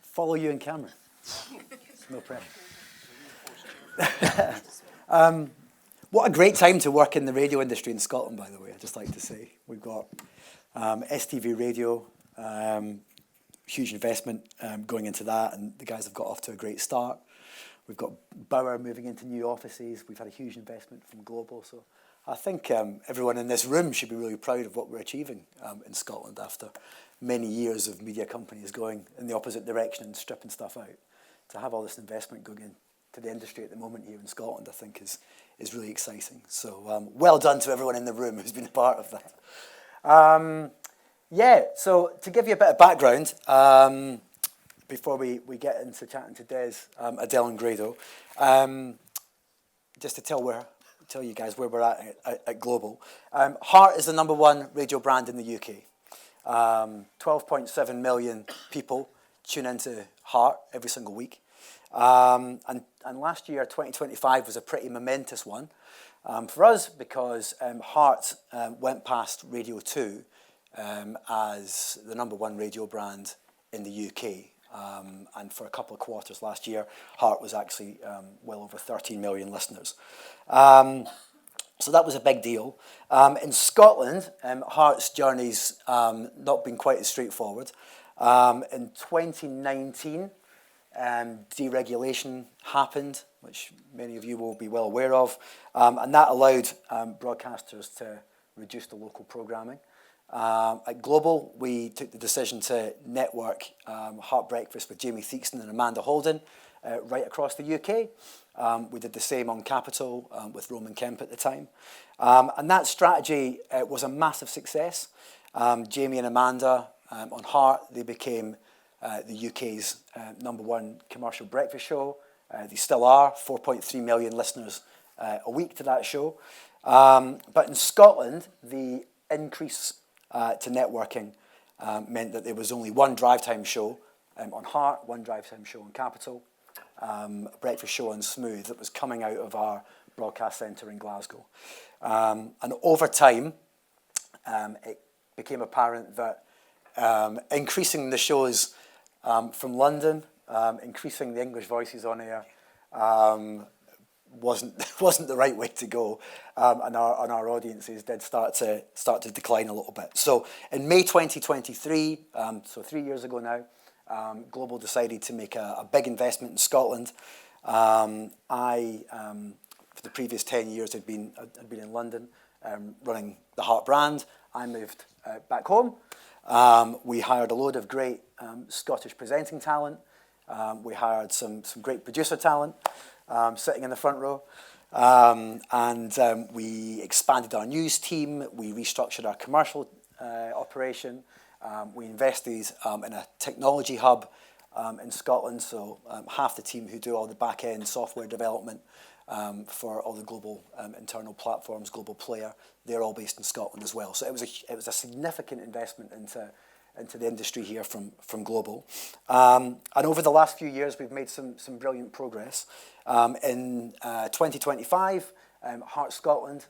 Follow you in camera. No pressure. What a great time to work in the radio industry in Scotland, by the way, I'd just like to say. We've got STV Radio, huge investment going into that, and the guys have got off to a great start. We've got Bauer moving into new offices. We've had a huge investment from Global. So I think everyone in this room should be really proud of what we're achieving in Scotland after many years of media companies going in the opposite direction and stripping stuff out. To have all this investment going into the industry at the moment here in Scotland, I think is really exciting. So well done to everyone in the room who's been a part of that. So to give you a bit of background, before we get into chatting to Des, Adele and Grado, just to tell you guys where we're at Global. Heart is the #1 radio brand in the UK. 12.7 million people tune into Heart every single week. And last year, 2025, was a pretty momentous one for us because Heart went past Radio 2 as the #1 radio brand in the UK. And for a couple of quarters last year, Heart was actually well over 13 million listeners. So that was a big deal. In Scotland, Heart's journey's not been quite as straightforward. In 2019, deregulation happened, which many of you will be well aware of, and that allowed broadcasters to reduce the local programming. At Global, we took the decision to network Heart Breakfast with Jamie Theakston and Amanda Holden right across the UK. We did the same on Capital with Roman Kemp at the time. And that strategy was a massive success. Jamie and Amanda on Heart, they became the UK's #1 commercial breakfast show. They still are, 4.3 million listeners a week to that show. But in Scotland, the increase to networking meant that there was only one drive time show on Heart, one drive time show on Capital, a breakfast show on Smooth that was coming out of our broadcast centre in Glasgow. And over time, it became apparent that increasing the shows from London, increasing the English voices on air, wasn't the right way to go, and our audiences did start to decline a little bit. So in May 2023, so 3 years ago now, Global decided to make a big investment in Scotland. For the previous 10 years, I'd been in London running the Heart brand. I moved back home. We hired a load of great Scottish presenting talent. We hired some great producer talent sitting in the front row. And we expanded our news team. We restructured our commercial operation. We invested in a technology hub in Scotland. So half the team who do all the back-end software development for all the Global internal platforms, Global Player, they're all based in Scotland as well. So it was a significant investment into the industry here from Global. And over the last few years, we've made some brilliant progress. In 2025, Heart Scotland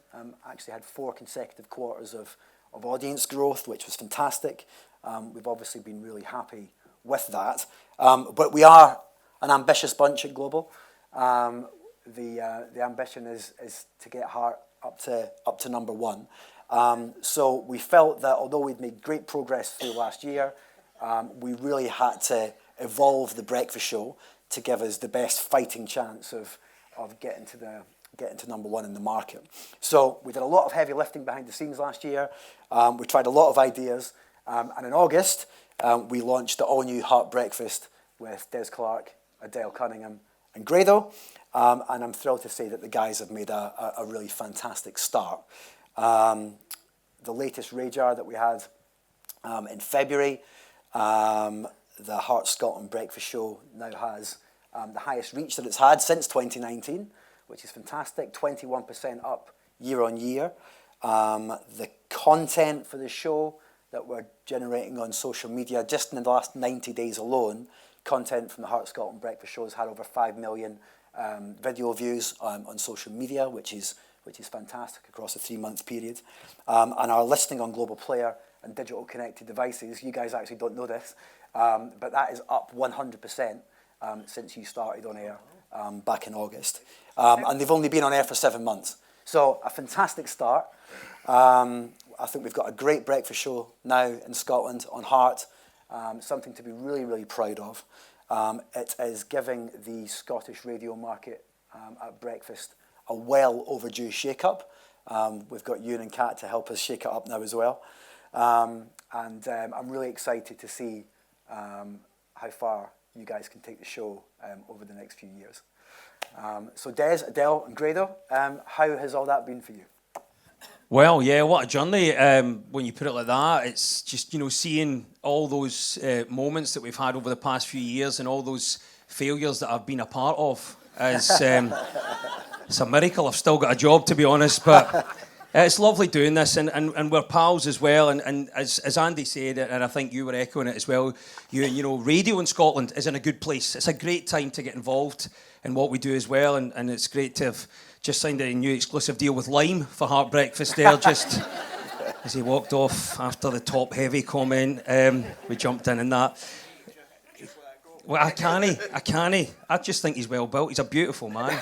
actually had 4 consecutive quarters of audience growth, which was fantastic. We've obviously been really happy with that. But we are an ambitious bunch at Global. The ambition is to get Heart up to #1. So we felt that although we'd made great progress through last year, we really had to evolve the breakfast show to give us the best fighting chance of getting to #1 in the market. So we did a lot of heavy lifting behind the scenes last year. We tried a lot of ideas. And in August, we launched the all-new Heart Breakfast with Des Clarke, Adele Cunningham, and Grado. And I'm thrilled to say that the guys have made a really fantastic start. The latest radar that we had in February, the Heart Scotland Breakfast Show now has the highest reach that it's had since 2019, which is fantastic, 21% up year on year. The content for the show that we're generating on social media, just in the last 90 days alone, content from the Heart Scotland Breakfast Show has had over 5 million video views on social media, which is fantastic across a 3-month period. And our listing on Global Player and digital connected devices, you guys actually don't know this, but that is up 100% since you started on air back in August. And they've only been on air for 7 months. So a fantastic start. I think we've got a great breakfast show now in Scotland on Heart, something to be really, really proud of. It is giving the Scottish radio market at breakfast a well overdue shake-up. We've got Ewan and Kat to help us shake it up now as well. And I'm really excited to see how far you guys can take the show over the next few years. So Des, Adele and Grado, how has all that been for you? Well, yeah, what a journey. When you put it like that, it's just, seeing all those moments that we've had over the past few years and all those failures that I've been a part of. It's a miracle I've still got a job, to be honest, but it's lovely doing this, and we're pals as well, and as Andy said, and I think you were echoing it as well, radio in Scotland is in a good place. It's a great time to get involved in what we do as well, and it's great to have just signed a new exclusive deal with Lime for Heart Breakfast there, just as he walked off after the top-heavy comment. We jumped in that. Well, I can't. I just think he's well built. He's a beautiful man.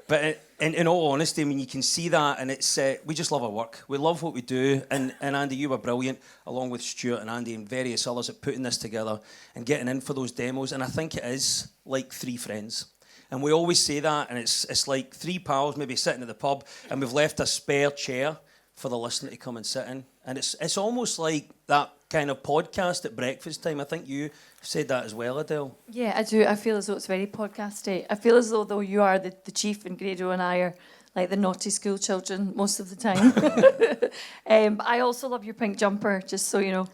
But in all honesty, I mean, you can see that, and it's we just love our work. We love what we do, and Andy, you were brilliant, along with Stuart and Andy and various others at putting this together and getting in for those demos, and I think it is like three friends. And we always say that, and it's like three pals maybe sitting at the pub, and we've left a spare chair for the listener to come and sit in. And it's almost like that kind of podcast at breakfast time. I think you said that as well, Adele. Yeah, I do. I feel as though it's very podcasty. I feel as though you are the chief, and Grado and I are like the naughty school children most of the time. But I also love your pink jumper, just so you know.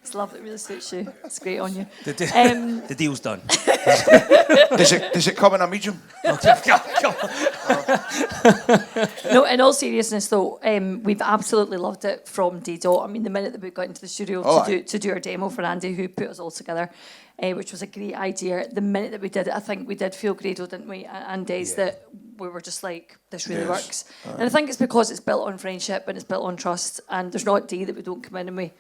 It's lovely, it really suits you. It's great on you. The deal's done. Does it come in a medium? No, in all seriousness though, we've absolutely loved it from day dot. I mean, the minute that we got into the studio to do our demo for Andy, who put us all together, which was a great idea. The minute that we did it, I think we did feel Grado, didn't we? And Des, that we were just like, this really works. And I think it's because it's built on friendship and it's built on trust, and there's not a day that we don't come in and we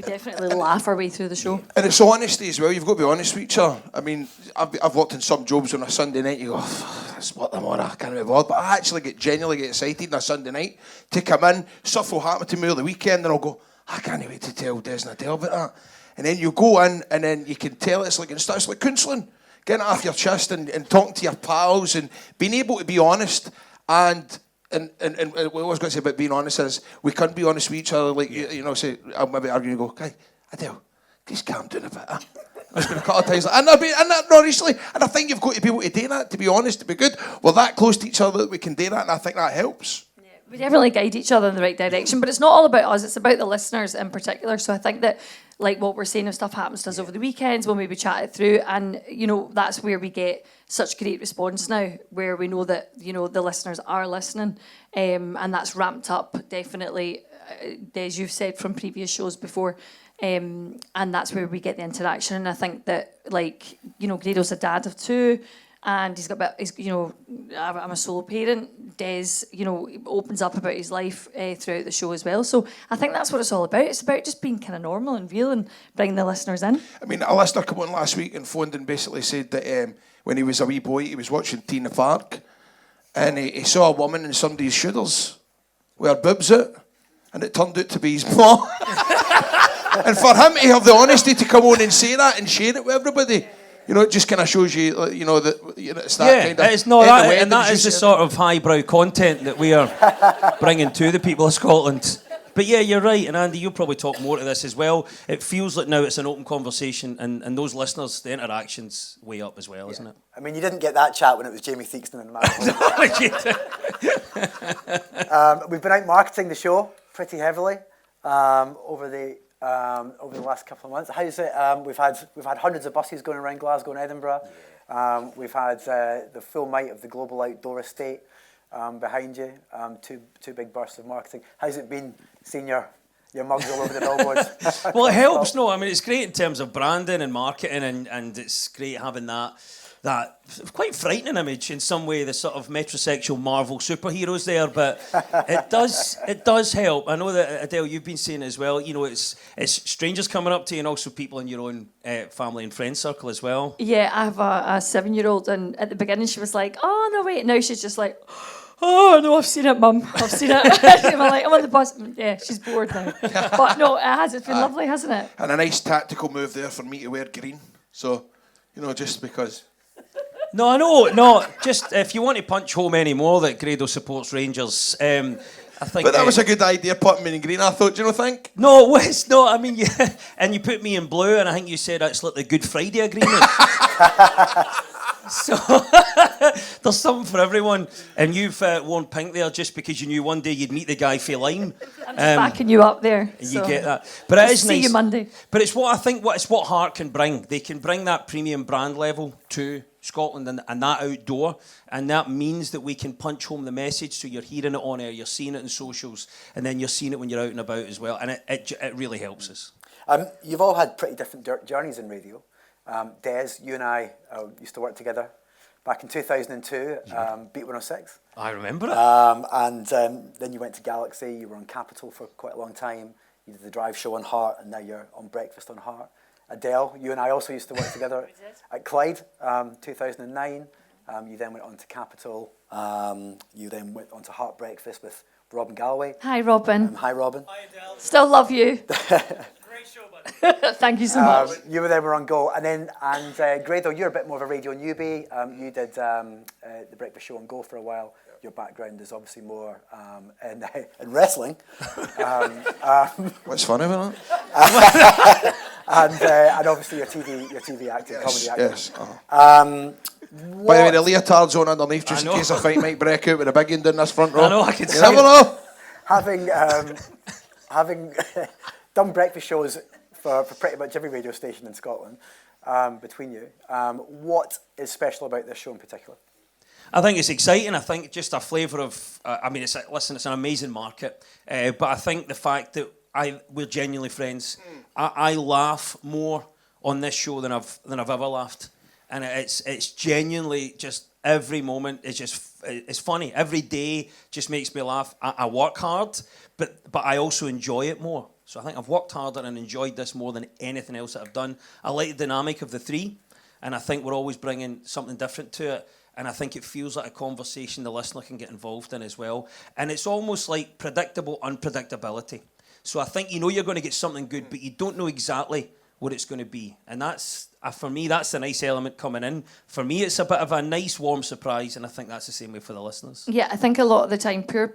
definitely laugh our way through the show. And it's honesty as well. You've got to be honest with each other. I mean, I've worked in some jobs on a Sunday night. You go, that's what I'm on. I can't be bothered. But I actually genuinely get excited on a Sunday night to come in. Stuff will happen to me over the weekend, and I'll go, I can't wait to tell Des and Adele about that. And then you go in, and then you can tell it's like counselling, getting it off your chest and talking to your pals and being able to be honest. And what I was going to say about being honest is we couldn't be honest with each other. Like, say, I'll maybe argue and go, "Hey, Adele, just calm down a bit." There's been a couple of times, and that not recently. And I think you've got to be able to do that, to be honest, to be good. We're that close to each other that we can do that, and I think that helps. We definitely guide each other in the right direction, but it's not all about us, it's about the listeners in particular. So I think that, like what we're saying, if stuff happens to us over the weekends, we'll maybe chat it through, and that's where we get such great response now, where we know that the listeners are listening, and that's ramped up definitely, as you've said from previous shows before, and that's where we get the interaction. And I think that, Grado's a dad of two, and he's got I'm a solo parent. Des, opens up about his life throughout the show as well. So I think that's what it's all about. It's about just being kind of normal and real and bringing the listeners in. I mean, a listener came on last week and phoned and basically said that when he was a wee boy, he was watching Tina Fark, and he saw a woman in somebody's shooters with her boobs out, and it turned out to be his mom. And for him to have the honesty to come on and say that and share it with everybody, it just kind of shows you, that it's that kind of... It's not that, and that is the sort of highbrow content that we are bringing to the people of Scotland. But yeah, you're right, and Andy, you'll probably talk more to this as well. It feels like now it's an open conversation, and those listeners, the interaction's way up as well, isn't it? I mean, you didn't get that chat when it was Jamie Theakston and the man. We've been out marketing the show pretty heavily over the last couple of months. How's it? We've had hundreds of buses going around Glasgow and Edinburgh. We've had the full might of the Global Outdoor Estate behind you. Two big bursts of marketing. How's it been seeing your mugs all over the billboards? Well, it helps. No, I mean, it's great in terms of branding and marketing, and it's great having that that quite frightening image in some way, the sort of metrosexual Marvel superheroes there, but it does help. I know that, Adele, you've been saying it as well, you know, it's strangers coming up to you and also people in your own family and friend circle as well. Yeah, I have a 7-year-old, and at the beginning she was like, oh, no, wait. Now she's just like, oh, no, I've seen it, Mum. I've seen it. I'm like, I'm on the bus. Yeah, she's bored now. But no, it has. It's been lovely, hasn't it? And a nice tactical move there for me to wear green. So, you know, just because... No, I know. No, just if you want to punch home anymore that Grado supports Rangers, I think. But that was a good idea, putting me in green. I thought. Do you not think? No, it's not. I mean, and you put me in blue, and I think you said it's like the Good Friday Agreement. So there's something for everyone, and you've worn pink there just because you knew one day you'd meet the guy for Lime. I'm just backing you up there. You get that, but it is nice. See you Monday. But it's what I think. It's what Heart can bring. They can bring that premium brand level to Scotland and that outdoor, and that means that we can punch home the message. So you're hearing it on air, you're seeing it in socials, and then you're seeing it when you're out and about as well, and it really helps us. You've all had pretty different journeys in radio. Des, you and I used to work together back in 2002, Beat 106. I remember it. And then you went to Galaxy, you were on Capital for quite a long time, you did the drive show on Heart, and now you're on Breakfast on Heart. Adele, you and I also used to work together at Clyde, 2009. You then went on to Capital. You then went on to Heart Breakfast with Robin Galloway. Hi, Robin. Hi, Robin. Hi, Adele. Still love you. Great show, buddy. Thank you so much. You were on Go. And Grado, you're a bit more of a radio newbie. You did the Breakfast Show on Go for a while. Your background is obviously more in wrestling. What's funny about that? And obviously your TV acting, comedy acting. Yes. By the way, the leotard's on underneath just in case a fight might break out with a big one down this front row. I know, I can see You never know. Having done breakfast shows for pretty much every radio station in Scotland, between you, what is special about this show in particular? I think it's exciting. I think just a flavour of. It's an amazing market, but I think the fact that we're genuinely friends. I laugh more on this show than I've ever laughed, and it's genuinely just every moment is it's funny. Every day just makes me laugh. I work hard, but I also enjoy it more. So I think I've worked harder and enjoyed this more than anything else that I've done. I like the dynamic of the three, and I think we're always bringing something different to it. And I think it feels like a conversation the listener can get involved in as well. And it's almost like predictable unpredictability. So I think you know you're going to get something good, but you don't know exactly what it's going to be. And that's, for me, that's the nice element coming in. For me, it's a bit of a nice, warm surprise, and I think that's the same way for the listeners. Yeah, I think a lot of the time, poor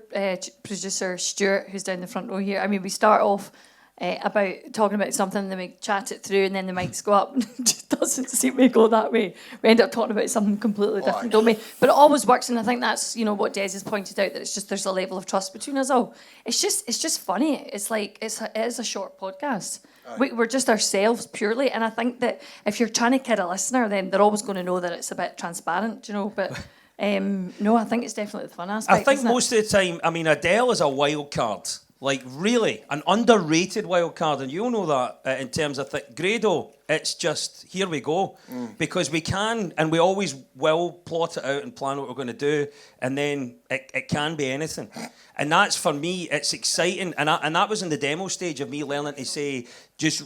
producer Stuart, who's down the front row here, I mean, we start off about talking about something, and then we chat it through, and then the mics go up. It just doesn't seem to go that way. We end up talking about something completely different, don't we? But it always works, and I think that's what Des has pointed out, that it's just there's a level of trust between us all. It's just funny. It's like it is a short podcast. We're just ourselves purely, and I think that if you're trying to kid a listener, then they're always going to know that it's a bit transparent, But no, I think it's definitely the fun aspect. I think most of the time, Adele is a wild card. Like, really, an underrated wild card, and you'll know that in terms of Grado, it's just, here we go. Because we can, and we always will plot it out and plan what we're going to do, and then it can be anything. And that's, for me, it's exciting. And that was in the demo stage of me learning to say, just,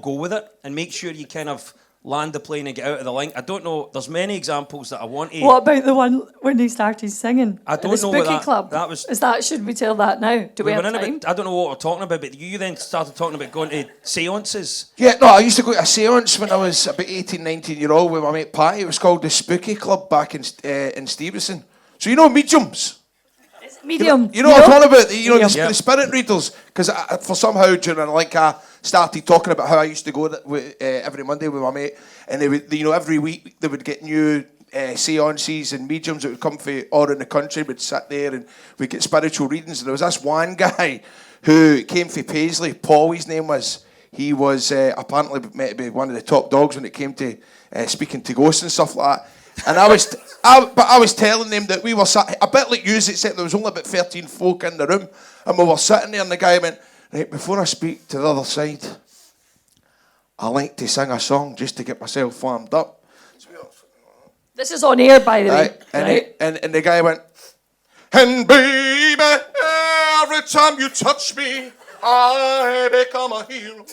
go with it, and make sure you kind of land the plane and get out of the link. I don't know, there's many examples that I want to... What about the one when he started singing? I don't the know Spooky Club? That was... Should we tell that now? Do we have time? I don't know what we're talking about, but you then started talking about going to seances. Yeah, no, I used to go to a seance when I was about 18, 19-year-old with my mate Patty. It was called the Spooky Club back in Stevenson. So mediums? Medium. You know what I'm talking about? The spirit readers. Because for somehow during a link, I started talking about how I used to go every Monday with my mate, and they would, every week they would get new seances and mediums that would come from all around the country. Would sit there and we'd get spiritual readings. And there was this one guy who came from Paisley. Paul, his name was. He was apparently meant to be one of the top dogs when it came to speaking to ghosts and stuff like that. And I was telling them that we were sat a bit like you, except there was only about 13 folk in the room, and we were sitting there, and the guy went, right, before I speak to the other side, I like to sing a song just to get myself warmed up. So This is on air, by the way. Right? And the guy went, and baby, every time you touch me, I become a hero.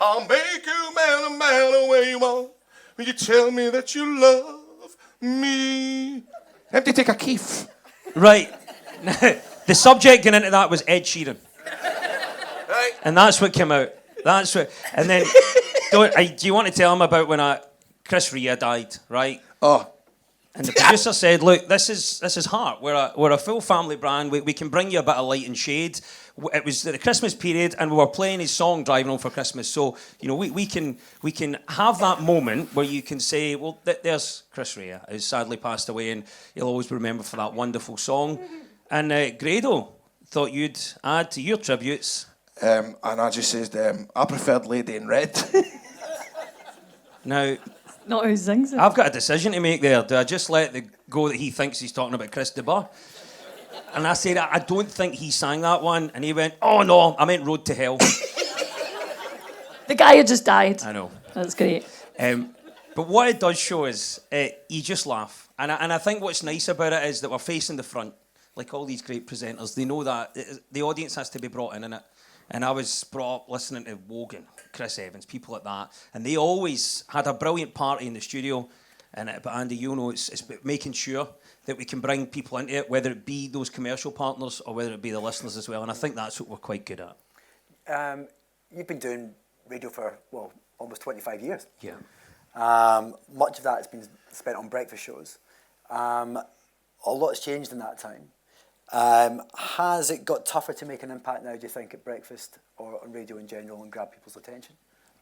I'll make you man where you are. When you tell me that you love me. Have to take a keef. Right. The subject going into that was Ed Sheeran. Right. And that's what came out. That's what. And then, do you want to tell him about when Chris Rea died, right? Oh. And the producer said, "Look, this is Heart. We're a full family brand. We can bring you a bit of light and shade. It was the Christmas period, and we were playing his song Driving Home for Christmas. So we can have that moment where you can say, well, there's Chris Rea, who's sadly passed away, and you'll always be remembered for that wonderful song. And Grado thought you'd add to your tributes. And I just said, I preferred Lady in Red. Now." Not who sings it. I've got a decision to make there. Do I just let the go that he thinks he's talking about Chris de Burgh? And I said, I don't think he sang that one. And he went, oh no, I meant Road to Hell. The guy had just died. I know. That's great. But what it does show is you just laugh. And I think what's nice about it is that we're facing the front. Like all these great presenters, they know that the audience has to be brought in it. And I was brought up listening to Wogan, Chris Evans, people like that, and they always had a brilliant party in the studio. But Andy, you know, it's about making sure that we can bring people into it, whether it be those commercial partners or whether it be the listeners as well. And I think that's what we're quite good at. You've been doing radio for, well, almost 25 years. Yeah. Much of that has been spent on breakfast shows. A lot's changed in that time. Has it got tougher to make an impact now, do you think, at breakfast or on radio in general and grab people's attention?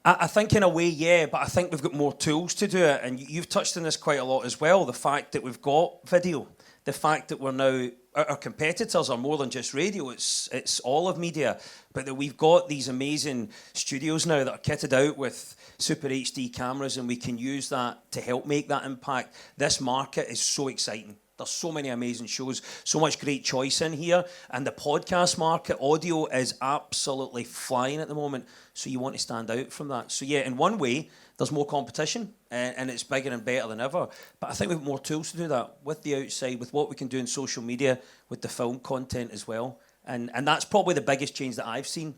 I think in a way, yeah, but I think we've got more tools to do it. And you've touched on this quite a lot as well. The fact that we've got video, the fact that we're now, our competitors are more than just radio, it's all of media, but that we've got these amazing studios now that are kitted out with super HD cameras, and we can use that to help make that impact. This market is so exciting. There's so many amazing shows, so much great choice in here. And the podcast market, audio is absolutely flying at the moment. So you want to stand out from that. So yeah, in one way, there's more competition and it's bigger and better than ever. But I think we've more tools to do that with the outside, with what we can do in social media, with the film content as well. And that's probably the biggest change that I've seen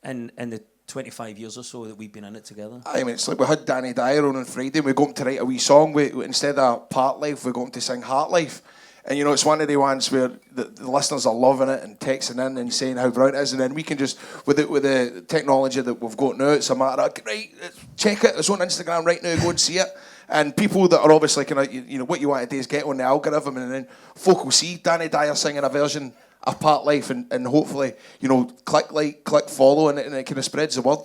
in the 25 years or so that we've been in it together. I mean, it's like we had Danny Dyer on Friday, and we got him to write a wee song. We instead of Part Life, we got him to sing Heart Life. And you know, it's one of the ones where the listeners are loving it and texting in and saying how brilliant it is, and then we can just, with the technology that we've got now, it's a matter of, right, check it, it's on Instagram right now, go and see it. And people that are obviously kind of, you know, what you want to do is get on the algorithm, and then folk will see Danny Dyer singing a version of Part Life, and hopefully, you know, click like, click follow, and it kind of spreads the word.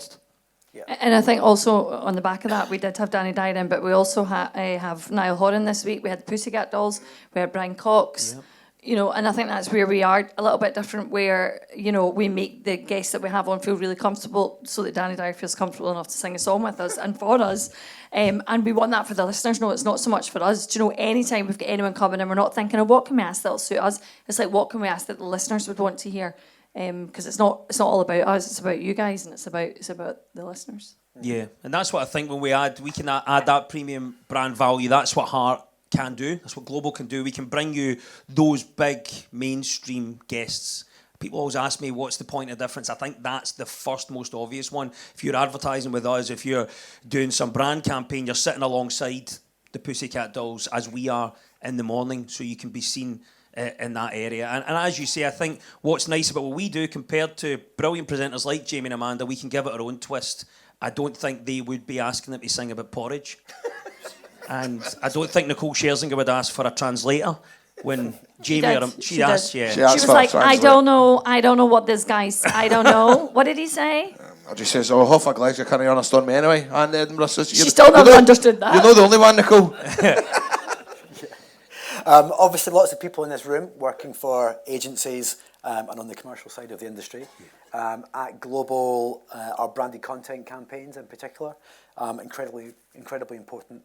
Yeah. And I think also on the back of that, we did have Danny Dyer in, but we also have Niall Horan this week. We had the Pussycat Dolls, we had Brian Cox. Yep. You know, and I think that's where we are a little bit different, where, you know, we make the guests that we have on feel really comfortable so that Danny Dyer feels comfortable enough to sing a song with us and for us. And we want that for the listeners. No, it's not so much for us. Do you know, anytime we've got anyone coming and we're not thinking of what can we ask that'll suit us, it's like, what can we ask that the listeners would want to hear? Because it's not all about us, it's about you guys, and it's about the listeners. Yeah, and that's what I think when we can add that premium brand value. That's what Heart can do. That's what Global can do. We can bring you those big mainstream guests. People always ask me, what's the point of difference? I think that's the first most obvious one. If you're advertising with us, if you're doing some brand campaign, you're sitting alongside the Pussycat Dolls as we are in the morning, so you can be seen in that area. And as you say, I think what's nice about what we do compared to brilliant presenters like Jamie and Amanda, we can give it our own twist. I don't think they would be asking them to sing about porridge. And I don't think Nicole Scherzinger would ask for a translator when Jamie she asked. Yeah. She was like, I don't know what this guy's, I don't know. What did he say? I just says, oh, half a glass, you can't understand me anyway. And Edinburgh says, she still never understood that. You're not the only one, Nicole. Obviously, lots of people in this room working for agencies and on the commercial side of the industry. At Global, our branded content campaigns in particular, incredibly important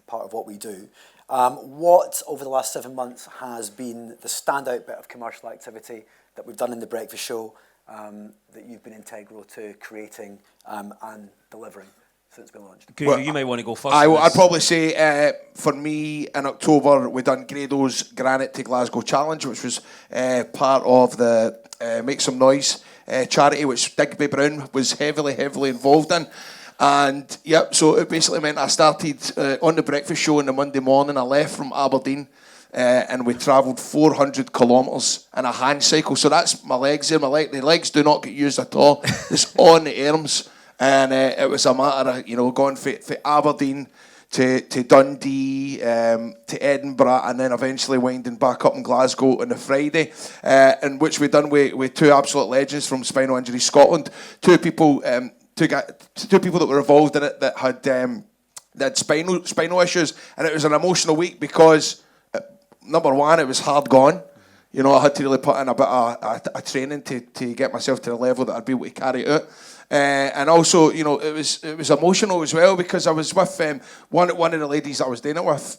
part of what we do. What, over the last 7 months, has been the standout bit of commercial activity that we've done in the breakfast show that you've been integral to creating and delivering we launched. Grado, you might want to go first. I'd probably say for me in October we done Grado's Granite to Glasgow Challenge, which was part of the Make Some Noise charity, which Digby Brown was heavily involved in. And yep, so it basically meant I started on the breakfast show on the Monday morning. I left from Aberdeen. And we travelled 400 kilometres in a hand cycle. So that's my legs there. The legs do not get used at all. It's on the arms. And it was a matter of, going for Aberdeen to Dundee, to Edinburgh, and then eventually winding back up in Glasgow on the Friday, in which we done with two absolute legends from Spinal Injury Scotland. Two people that were involved in it that had spinal issues. And it was an emotional week because... Number one, it was hard gone. I had to really put in a bit of training to get myself to the level that I'd be able to carry it out. And also, it was emotional as well because I was with one of the ladies that I was doing it with.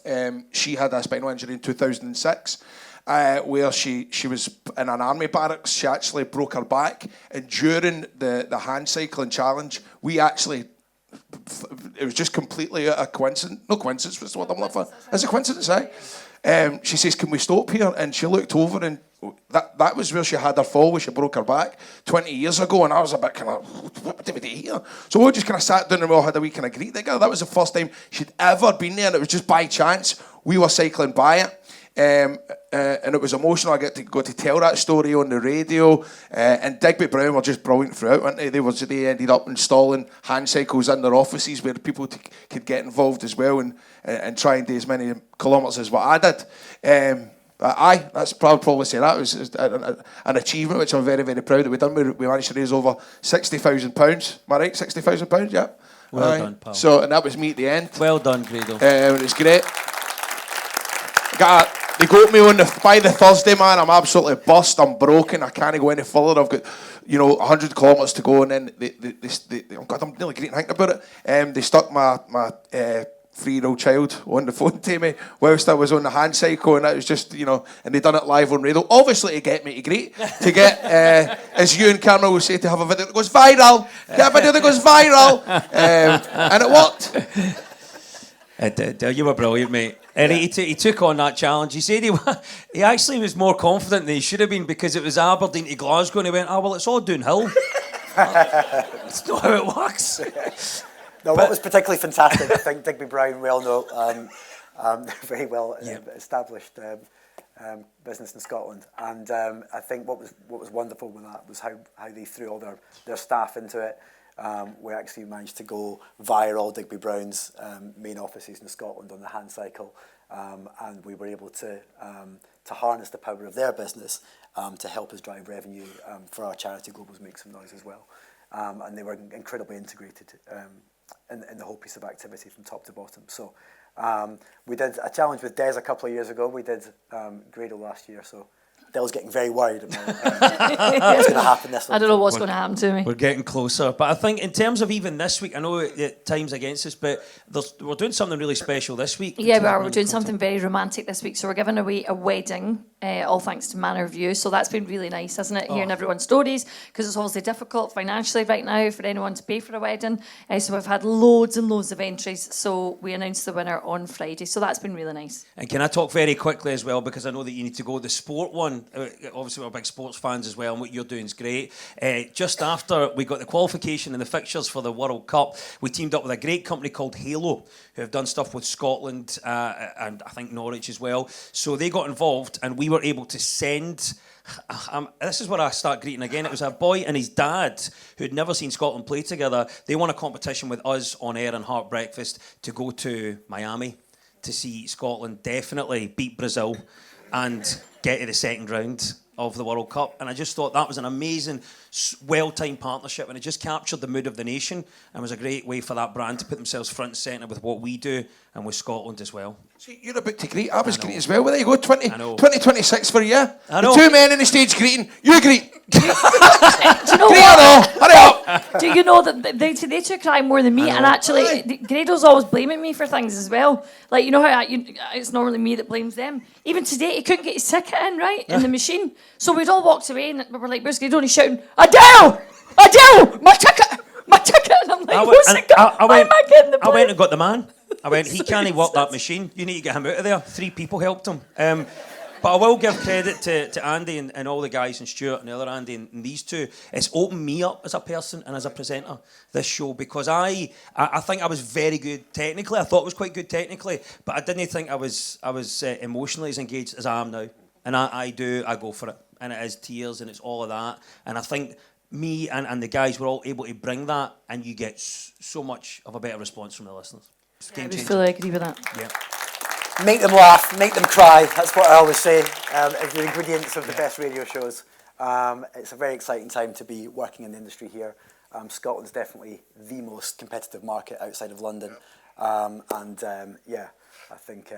She had a spinal injury in 2006, where she was in an army barracks. She actually broke her back, and during the hand cycling challenge, we actually. It was just completely a coincidence. No coincidence, what's the word I'm looking for? It's a coincidence, eh? She says, "Can we stop here?" And she looked over, and that was where she had her fall, where she broke her back 20 years ago. And I was a bit kind of, what did we do here? So we just kind of sat down and we all had a wee kind of greet together. That was the first time she'd ever been there, and it was just by chance. We were cycling by it. And it was emotional. I got to tell that story on the radio. And Digby Brown were just brilliant throughout, weren't they? They ended up installing hand cycles in their offices where people could get involved as well and try and do as many kilometres as what I did. That's probably say that was an achievement which I'm very, very proud that we've done. We managed to raise over £60,000. Am I right? £60,000, yeah. Well done, pal. So, and that was me at the end. Well done, Grado. It was great. They got me by the Thursday, man. I'm absolutely bust. I'm broken. I can't go any further. I've got, 100 kilometres to go, and then I'm nearly great thinking about it. They stuck my 3-year-old child on the phone to me whilst I was on the hand cycle, and that was just, and they done it live on radio. Obviously to get me to get, as you and Cameron will say, to have a video that goes viral. Get a video that goes viral. And it worked. You were brilliant, mate. And he took on that challenge. He said he actually was more confident than he should have been because it was Aberdeen to Glasgow, and he went, well, it's all downhill. That's not how it works. No, what was particularly fantastic, I think Digby Brown well know, very well established business in Scotland, and I think what was wonderful with that was how they threw all their staff into it. We actually managed to go via all Digby Brown's main offices in Scotland on the hand cycle, and we were able to harness the power of their business to help us drive revenue for our charity Global's Make Some Noise as well. And they were incredibly integrated in the whole piece of activity from top to bottom. So we did a challenge with Des a couple of years ago. We did Grado last year, so Dell's getting very worried about what's going to happen this week. I don't know what's going to happen to me. We're getting closer. But I think in terms of even this week, I know time's against us, but we're doing something really special this week. Yeah, we are. We're doing something very romantic this week. So we're giving away a wedding, all thanks to Manor View. So that's been really nice, hasn't it? Hearing everyone's stories, because it's obviously difficult financially right now for anyone to pay for a wedding. So we've had loads and loads of entries. So we announced the winner on Friday. So that's been really nice. And can I talk very quickly as well, because I know that you need to go. The sport one, obviously we're big sports fans as well, and what you're doing is great. Just after we got the qualification and the fixtures for the World Cup, we teamed up with a great company called Halo, who have done stuff with Scotland and I think Norwich as well. So they got involved, and we were able to send... this is where I start greeting again. It was a boy and his dad who'd never seen Scotland play together. They won a competition with us on air and Heart Breakfast to go to Miami to see Scotland definitely beat Brazil and get to the second round of the World Cup. And I just thought that was an amazing, well-timed partnership, and it just captured the mood of the nation and was a great way for that brand to put themselves front and centre with what we do and with Scotland as well. See, you're about to greet. I was greeting as well. Well, there you go, 2026 for you. I know. The two men in the stage greeting. You greet. Do you know Greet what? hurry up. Do you know that they took crying more than me? And actually, Grado's always blaming me for things as well. Like, you know how it's normally me that blames them. Even today, he couldn't get his ticket in, right, in the machine. So we'd all walked away and we were like, where's Grado? And he's shouting, Adele! Adele! My ticket! My ticket! And I'm like, I why am I getting the I went blame? and got the man. I went, he So can't work that useless. machine. You need to get him out of there. 3 people helped him. But I will give credit to Andy and all the guys, and Stuart and the other Andy and these two. It's opened me up as a person and as a presenter, this show, because I think I was very good technically. I thought I was quite good technically, but I didn't think I was emotionally as engaged as I am now. And I go for it. And it is tears and it's all of that. And I think me and the guys were all able to bring that, and you get so much of a better response from the listeners. It's I game would changer. fully agree with that. Yeah. Make them laugh, make them cry. That's what I always say. It's the ingredients of the best radio shows. It's a very exciting time to be working in the industry here. Scotland's definitely the most competitive market outside of London. Yeah, I think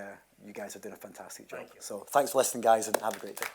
you guys are doing a fantastic job. So thanks for listening, guys, and have a great day.